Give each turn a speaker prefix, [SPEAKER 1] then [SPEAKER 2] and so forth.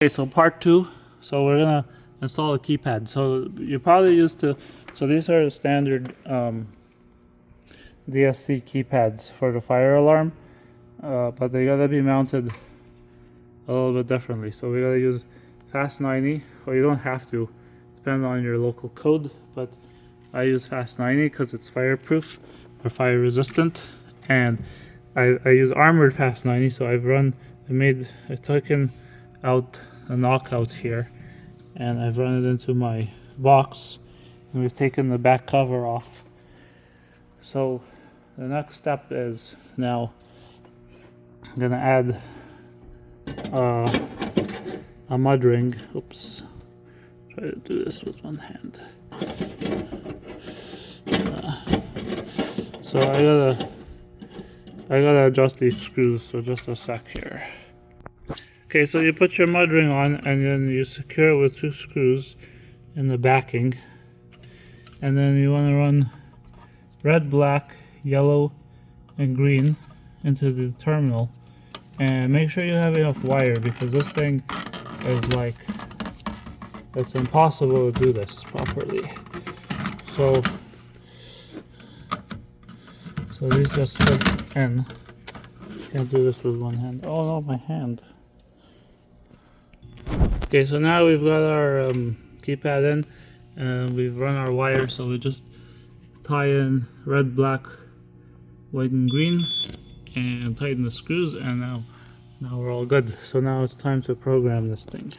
[SPEAKER 1] Okay, so part 2. So we're gonna install a keypad. So you're probably used to, so these are standard DSC keypads for the fire alarm, but they gotta be mounted a little bit differently. So we gotta use Fast 90, or you don't have to, depending on your local code, but I use Fast 90 because it's fireproof or fire resistant, and I use armored Fast 90. So I've taken out a knockout here and I've run it into my box, and we've taken the back cover off. So the next step is now I'm gonna add a mud ring. Oops, try to do this with one hand. So I gotta adjust these screws, so just a sec here. Okay, so you put your mud ring on and then you secure it with 2 screws in the backing, and then you want to run red, black, yellow, and green into the terminal, and make sure you have enough wire because this thing is like, it's impossible to do this properly. So these just fit in. Can't do this with one hand. Oh no, my hand. Okay, so now we've got our keypad in and we've run our wire, so we just tie in red, black, white, and green and tighten the screws, and now we're all good. So now it's time to program this thing.